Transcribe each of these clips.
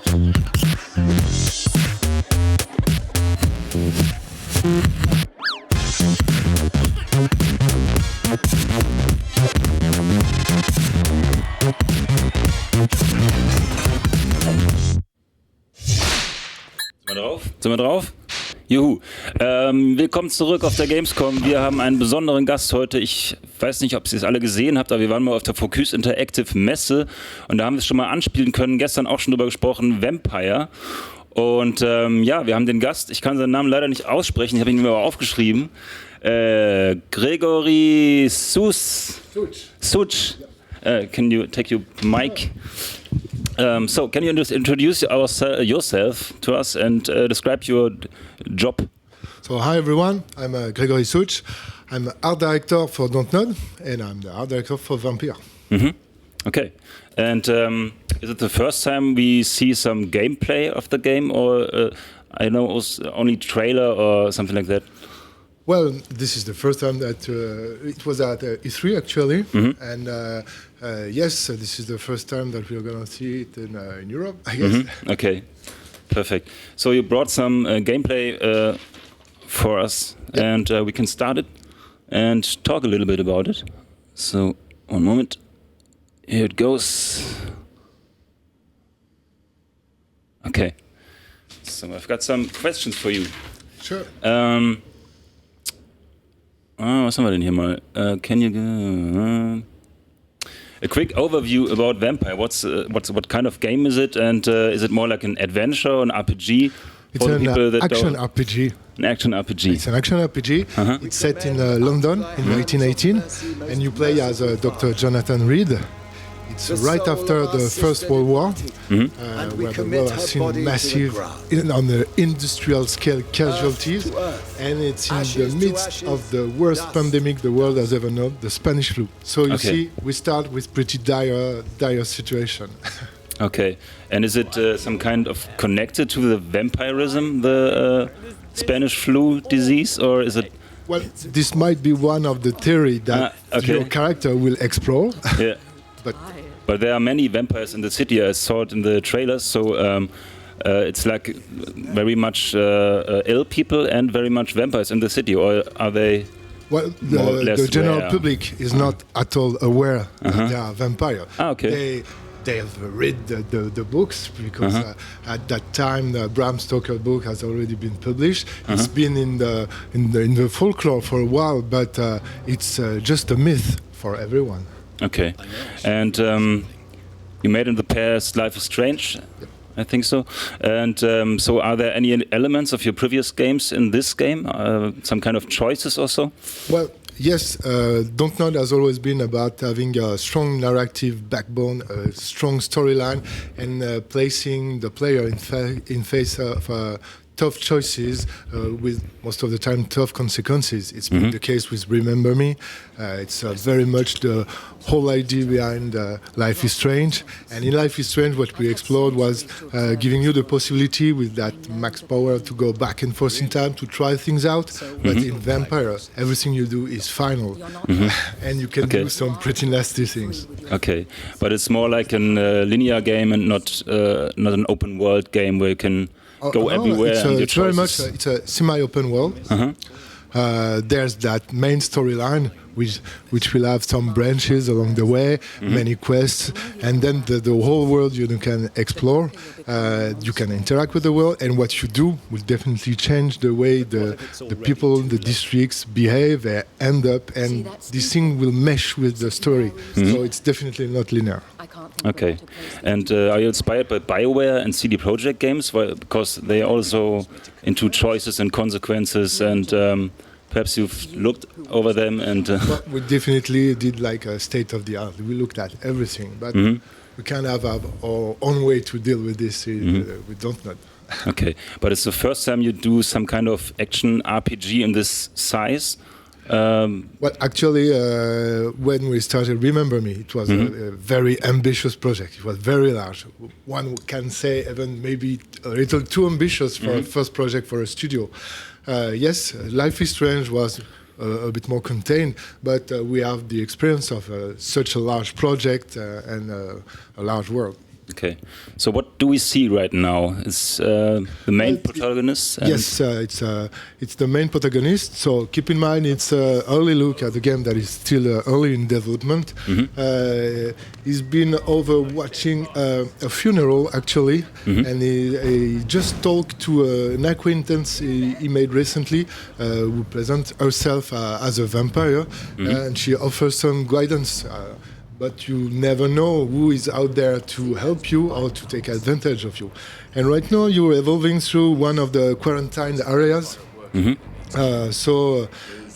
Sind wir drauf? Juhu. Willkommen zurück auf der Gamescom. Wir haben einen besonderen Gast heute. Ich weiß nicht, ob ihr es alle gesehen habt, aber wir waren mal auf der Focus Interactive Messe und da haben wir es schon mal anspielen können. Gestern auch schon drüber gesprochen, Vampyr. Und ja, wir haben den Gast, ich kann seinen Namen leider nicht aussprechen, ich habe ihn mir aber aufgeschrieben. Gregory Szucs. Szucs. Can you take your mic? So, can you just introduce yourself to us and describe your job? So, hi everyone, I'm Gregory Szucs. I'm art director for Don't Nod, and I'm the art director for Vampyr. Mm-hmm. Okay, and is it the first time we see some gameplay of the game, or I know it was only trailer or something like that? Well, this is the first time that it was at E3 actually, and yes, this is the first time that we are going to see it in Europe, I guess. Okay, perfect. So you brought some gameplay for us, and we can start it and talk a little bit about it. So, one moment. Here it goes. Okay. So I've got some questions for you. Sure. Was haben wir denn hier mal? Can you a quick overview about Vampyr? What kind of game is it, and is it more like an adventure, an RPG? It's an action RPG. An action RPG. It's an action RPG. It's set in London in 1918, and you play as Dr. Jonathan Reed. It's right after the First World War, where the world has seen massive, on the industrial scale, casualties, and it's in the midst of the worst pandemic the world has ever known, the Spanish flu. So you see, we start with pretty dire situation. Okay, and is it some kind of connected to the vampirism, the Spanish flu disease, or is it? Well, this might be one of the theory that your character will explore. Yeah. But there are many vampires in the city. I saw it in the trailers. So it's like very much ill people and very much vampires in the city. Or are they? Well, the general public is not at all aware that they are vampires. Ah, okay. They have read the books because at that time the Bram Stoker book has already been published. It's been in the folklore for a while, but it's just a myth for everyone. Okay, and you made in the past Life is Strange, I think so. And so are there any elements of your previous games in this game? Some kind of choices also? Well, yes, Don't Nod has always been about having a strong narrative backbone, a strong storyline, and placing the player in face of tough choices with most of the time tough consequences. It's been the case with Remember Me. It's very much the whole idea behind Life is Strange. And in Life is Strange, what we explored was giving you the possibility with that max power to go back and forth in time to try things out. But in Vampyr, everything you do is final. And you can do some pretty nasty things. Okay, but it's more like a linear game and not an open world game where you can go everywhere. It's very much it's a semi-open world. There's that main storyline, which will have some branches along the way, many quests, and then the whole world you can explore. You can interact with the world, and what you do will definitely change the way the people, the districts behave, end up, and this thing will mesh with the story. So it's definitely not linear. Okay, and are you inspired by BioWare and CD Projekt games? Because they are also into choices and consequences, and perhaps you've looked over them and... Well, we definitely did like a state of the art. We looked at everything, but we kind of have our own way to deal with this. We don't know. Okay, but it's the first time you do some kind of action RPG in this size? Well, actually, when we started Remember Me, it was a very ambitious project. It was very large. One can say even maybe a little too ambitious for a first project for a studio. Yes, Life is Strange was a bit more contained, but we have the experience of such a large project and a large world. Okay, so what do we see right now? Is the main protagonist? Yes, it's the main protagonist. So keep in mind, it's an early look at the game that is still early in development. He's been over watching a funeral actually, and he just talked to an acquaintance he made recently, who presents herself as a vampire, and she offers some guidance. But you never know who is out there to help you or to take advantage of you. And right now you're evolving through one of the quarantined areas. So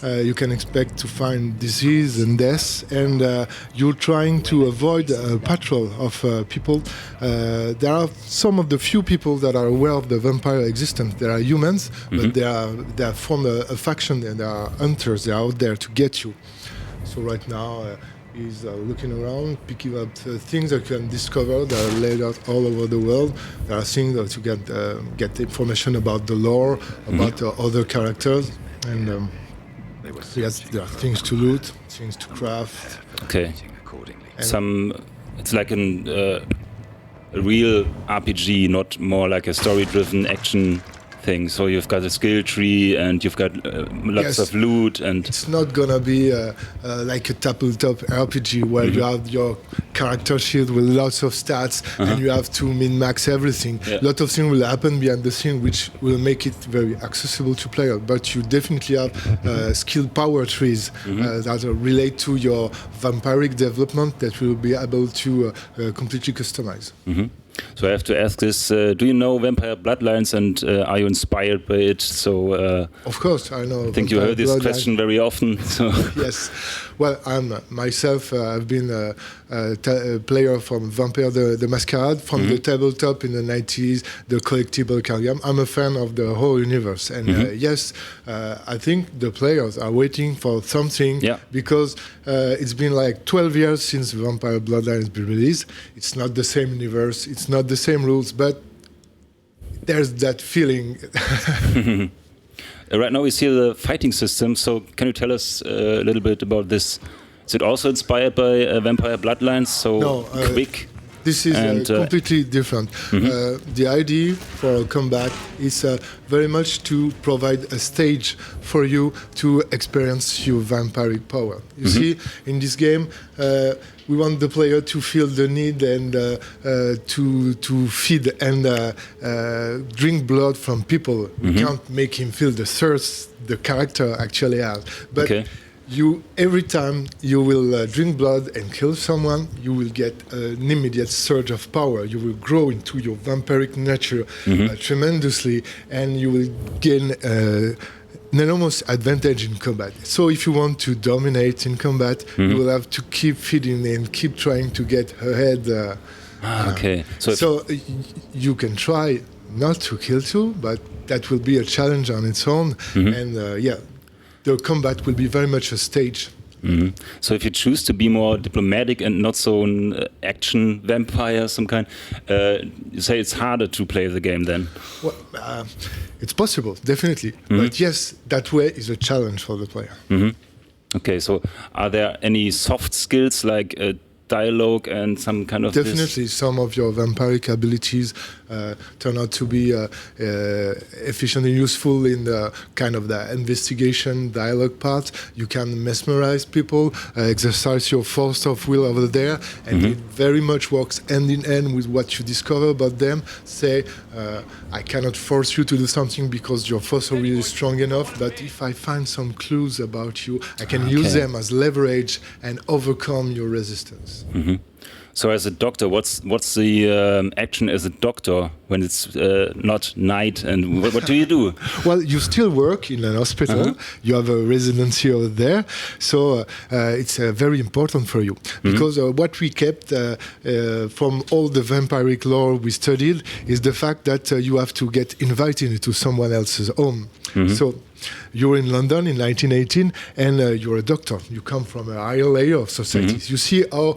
you can expect to find disease and death, and you're trying to avoid a patrol of people. There are some of the few people that are aware of the vampire existence. There are humans, but they are formed a faction, and they are hunters. They are out there to get you. So right now, he's looking around, picking up things that you can discover that are laid out all over the world. There are things that you can get information about the lore, about other characters, and yes, there are things to loot, things to craft. Okay. It's like a real RPG, not more like a story-driven action thing. So you've got a skill tree and you've got lots of loot, and it's not gonna be like a tabletop RPG where you have your character sheet with lots of stats and you have to min-max everything. A lot of things will happen behind the scene which will make it very accessible to players, but you definitely have skill power trees that relate to your vampiric development that will be able to completely customize. So I have to ask this: do you know Vampire Bloodlines, and are you inspired by it? So of course, I know. I think you heard this question very often. So yes, well, I'm myself. I've been a player from Vampyr the Masquerade, from the tabletop in the 90s, the collectible card game. I'm a fan of the whole universe, and yes, I think the players are waiting for something because it's been like 12 years since Vampire Bloodlines has been released. It's not the same universe. It's not the same rules, but there's that feeling. Right now we see the fighting system, so can you tell us a little bit about this? Is it also inspired by Vampire Bloodlines, so quick? This is completely different. The idea for combat is very much to provide a stage for you to experience your vampiric power. You see, in this game, we want the player to feel the need and to feed and drink blood from people. We can't make him feel the thirst the character actually has. But every time you will drink blood and kill someone, you will get an immediate surge of power. You will grow into your vampiric nature tremendously, and you will gain an enormous advantage in combat. So if you want to dominate in combat, you will have to keep feeding and keep trying to get ahead. Okay. So you can try not to kill too, but that will be a challenge on its own. And the combat will be very much a stage. So if you choose to be more diplomatic and not so an action vampire, some kind, you say it's harder to play the game then? Well, it's possible, definitely. But yes, that way is a challenge for the player. Okay, so are there any soft skills like dialogue and some kind of definitely some of your vampiric abilities turn out to be efficient and useful in the kind of the investigation dialogue part. You can mesmerize people, exercise your force of will over there, and it very much works hand in hand with what you discover about them. Say, I cannot force you to do something because your force of will is strong enough, but if I find some clues about you, I can use them as leverage and overcome your resistance. So as a doctor, what's the action as a doctor when it's not night, and what do you do? Well, you still work in an hospital. You have a residency over there, so it's very important for you because what we kept from all the vampiric lore we studied is the fact that you have to get invited into someone else's home. So you're in London in 1918, and you're a doctor. You come from a higher layer of society. You see how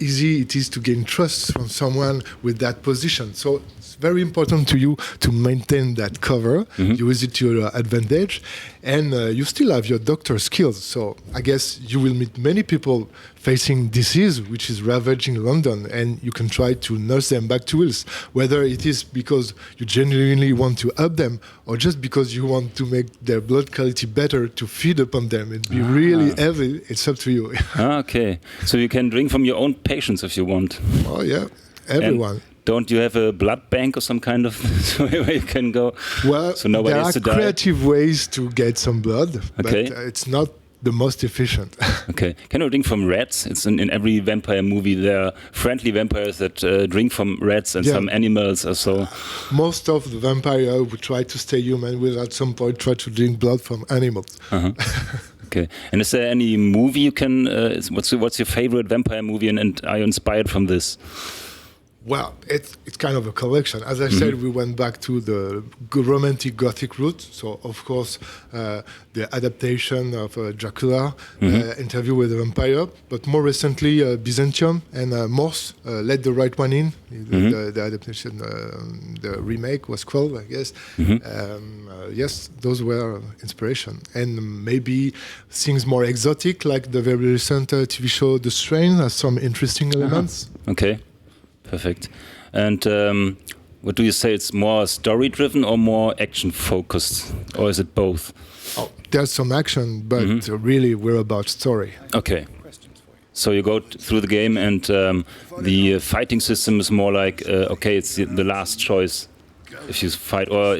easy it is to gain trust from someone with that position. So it's very important to you to maintain that cover. You use it to your advantage, and you still have your doctor skills. So I guess you will meet many people facing disease which is ravaging London, and you can try to nurse them back to health, whether it is because you genuinely want to help them or just because you want to make their blood quality better to feed upon them and be really heavy. It's up to you. Okay, so you can drink from your own patients if you want. Oh yeah, everyone. And don't you have a blood bank or some kind of where you can go? Well, so nobody there has are to die? creative ways to get some blood, Okay. but it's not the most efficient. Okay. Can you drink from rats? It's in every vampire movie. There are friendly vampires that drink from rats and some animals or so. Most of the vampires who try to stay human will at some point try to drink blood from animals. Okay. And is there any movie you can? What's your favorite vampire movie, and are you inspired from this? Well, it's kind of a collection. As I said, we went back to the romantic Gothic route. So, of course, the adaptation of Dracula, Interview with a Vampire, but more recently, Byzantium and Morse, Let the Right One In. The adaptation, the remake was called, I guess. Yes, those were inspiration. And maybe things more exotic, like the very recent TV show The Strain, has some interesting elements. Okay. Perfect. And what do you say? It's more story-driven or more action-focused, or is it both? Oh, there's some action, but really we're about story. Okay. So you go through the game, and the fighting system is more like, okay, it's the last choice if you fight, or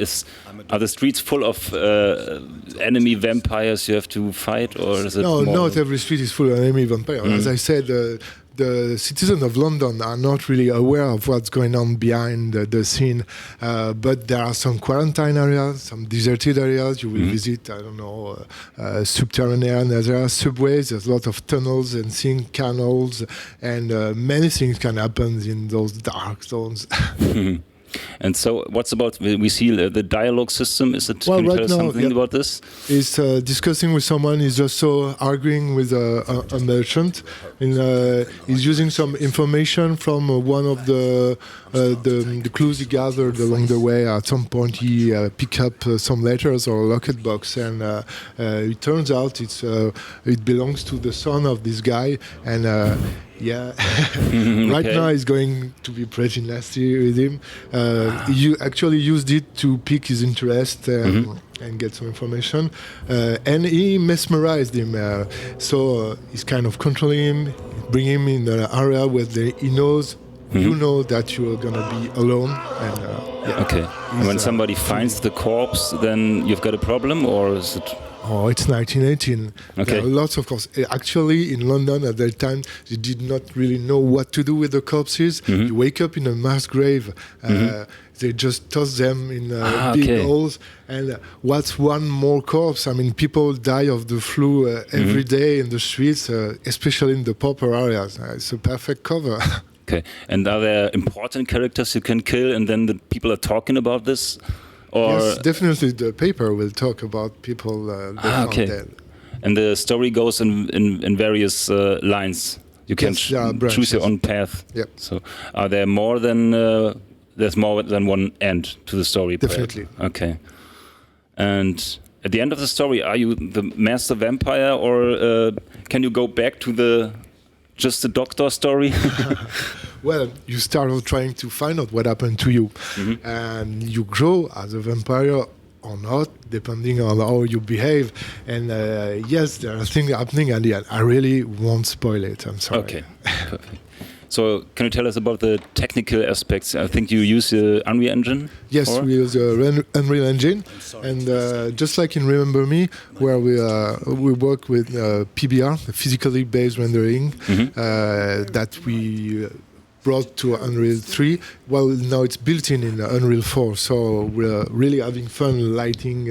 are the streets full of enemy vampires you have to fight, or is it? No, more not every street is full of enemy vampires. As I said, the citizens of London are not really aware of what's going on behind the scene, but there are some quarantine areas, some deserted areas. You will visit, I don't know, subterranean. There are subways. There's a lot of tunnels and sink canals, and many things can happen in those dark zones. And so, what's about? We see the dialogue system. Is it? Well, can you right tell us now, something about this? Is discussing with someone. Is also arguing with a merchant, and he's using some information from one of the clues he gathered along the way. At some point, he picked up some letters or a locket box, and it turns out it belongs to the son of this guy, and. Yeah, right now he's going to be pretty nasty with him. You actually used it to pique his interest and get some information, and he mesmerized him. So he's kind of controlling him, bring him in an area where he knows. You know that you are gonna be alone, and okay. And when somebody finds the corpse, then you've got a problem, or is it? Oh, it's 1918. Okay. There are lots of courses. Actually, in London at that time, they did not really know what to do with the corpses. You wake up in a mass grave. They just toss them in big holes. And what's one more corpse? I mean, people die of the flu every day in the streets, especially in the pauper areas. It's a perfect cover. Okay. And are there important characters you can kill, and then the people are talking about this? Or yes, definitely the paper will talk about people that found dead. And the story goes in various lines. You can choose your own path. Yep. So are there more than there's more than one end to the story? Definitely. Okay. And at the end of the story, are you the master vampire, or can you go back to just the doctor story? Well, you start out trying to find out what happened to you, and you grow as a vampire or not, depending on how you behave. And yes, there are things happening at the end. I really won't spoil it. I'm sorry. Okay, perfect. So, can you tell us about the technical aspects? I think you use the Unreal Engine? Yes, we use the Unreal Engine. And just like in Remember Me, where we work with PBR, physically based rendering, that we brought to Unreal 3. Well, now it's built in Unreal 4, so we're really having fun lighting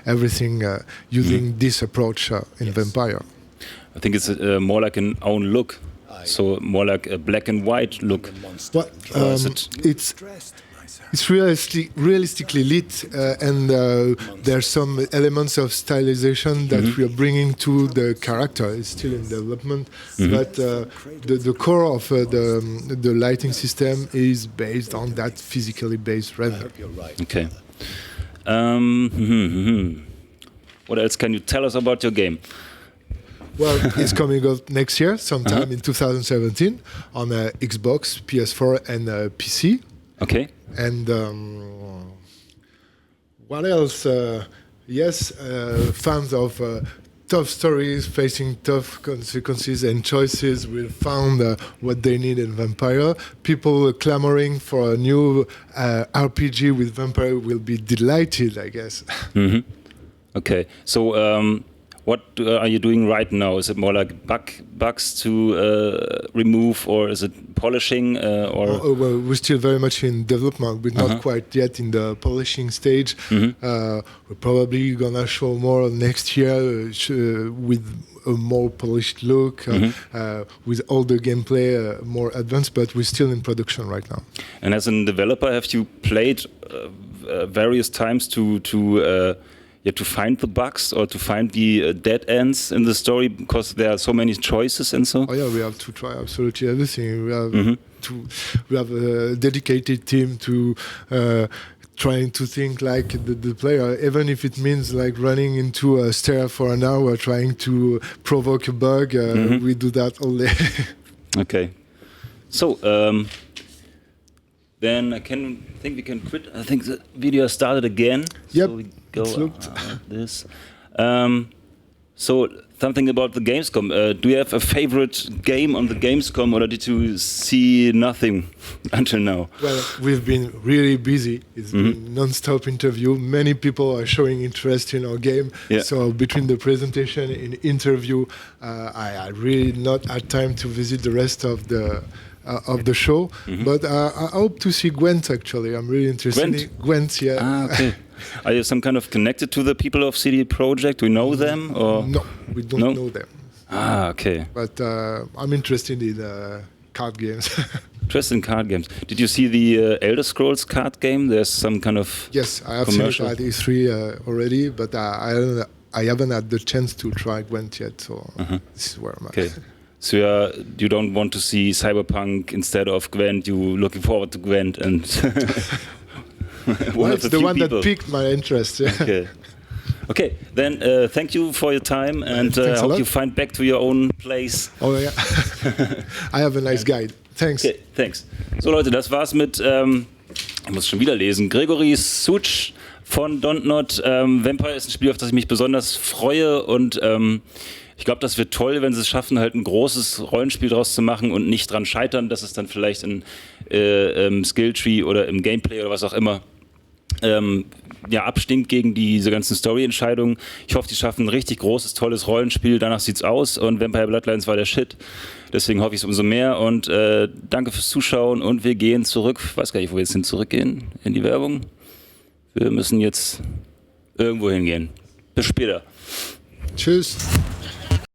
everything using this approach in Vampire. I think it's more like an own look. So more like a black and white look. Well, It's realistically lit, and there's some elements of stylization that we are bringing to the character. It's still in development, but the core of the lighting system is based on that physically based render. Okay. What else can you tell us about your game? Well, it's coming out next year, sometime in 2017, on Xbox, PS4, and PC. Okay. And what else? Yes, fans of tough stories facing tough consequences and choices will find what they need in Vampyr. People clamoring for a new RPG with Vampyr will be delighted, I guess. Okay, so what are you doing right now? Is it more like bugs to remove, or is it polishing? Well, we're still very much in development. We're not quite yet in the polishing stage. We're probably gonna show more next year with a more polished look, with all the gameplay more advanced. But we're still in production right now. And as a developer, have you played various times to find the bugs or to find the dead ends in the story, because there are so many choices and so? Oh yeah, we have to try absolutely everything. We have a dedicated team to trying to think like the player, even if it means like running into a stair for an hour trying to provoke a bug. We do that all day. Okay. So then I think we can quit. I think the video started again. Yep. So we go like this. So something about the Gamescom. Do you have a favorite game on the Gamescom, or did you see nothing until now? Well, we've been really busy. It's been non-stop interview. Many people are showing interest in our game. Yeah. So between the presentation and interview, I really not had time to visit the rest of the show. But I hope to see Gwent, actually. I'm really interested in Gwent, yeah. Ah, okay. Are you some kind of connected to the people of CD Projekt? Do you know them? Or? No, we don't know them. Ah, okay. But I'm interested in card games. Interested in card games. Did you see the Elder Scrolls card game? There's some kind of Yes, I have commercial. Seen it at E3 already, but I haven't had the chance to try Gwent yet, so this is where I'm at. Okay. So you don't want to see Cyberpunk instead of Gwent, you looking forward to Gwent and... Well, it's the one that piqued my interest. Yeah. Okay, then thank you for your time, and I hope you find back to your own place. Oh ja, I have a nice guide. Thanks. Okay, thanks. So Leute, das war's mit, ich muss schon wieder lesen, Gregory, Szucs von Don't Not. Vampyr ist ein Spiel, auf das ich mich besonders freue, und ich glaube, das wird toll, wenn sie es schaffen, halt ein großes Rollenspiel draus zu machen und nicht dran scheitern, dass es dann vielleicht im Skilltree oder im Gameplay oder was auch immer abstinkt gegen diese ganzen Story-Entscheidungen. Ich hoffe, die schaffen ein richtig großes, tolles Rollenspiel. Danach sieht's aus, und Vampire Bloodlines war der Shit. Deswegen hoffe ich es umso mehr, und danke fürs Zuschauen, und wir gehen zurück. Ich weiß gar nicht, wo wir jetzt zurückgehen in die Werbung. Wir müssen jetzt irgendwo hingehen. Bis später. Tschüss.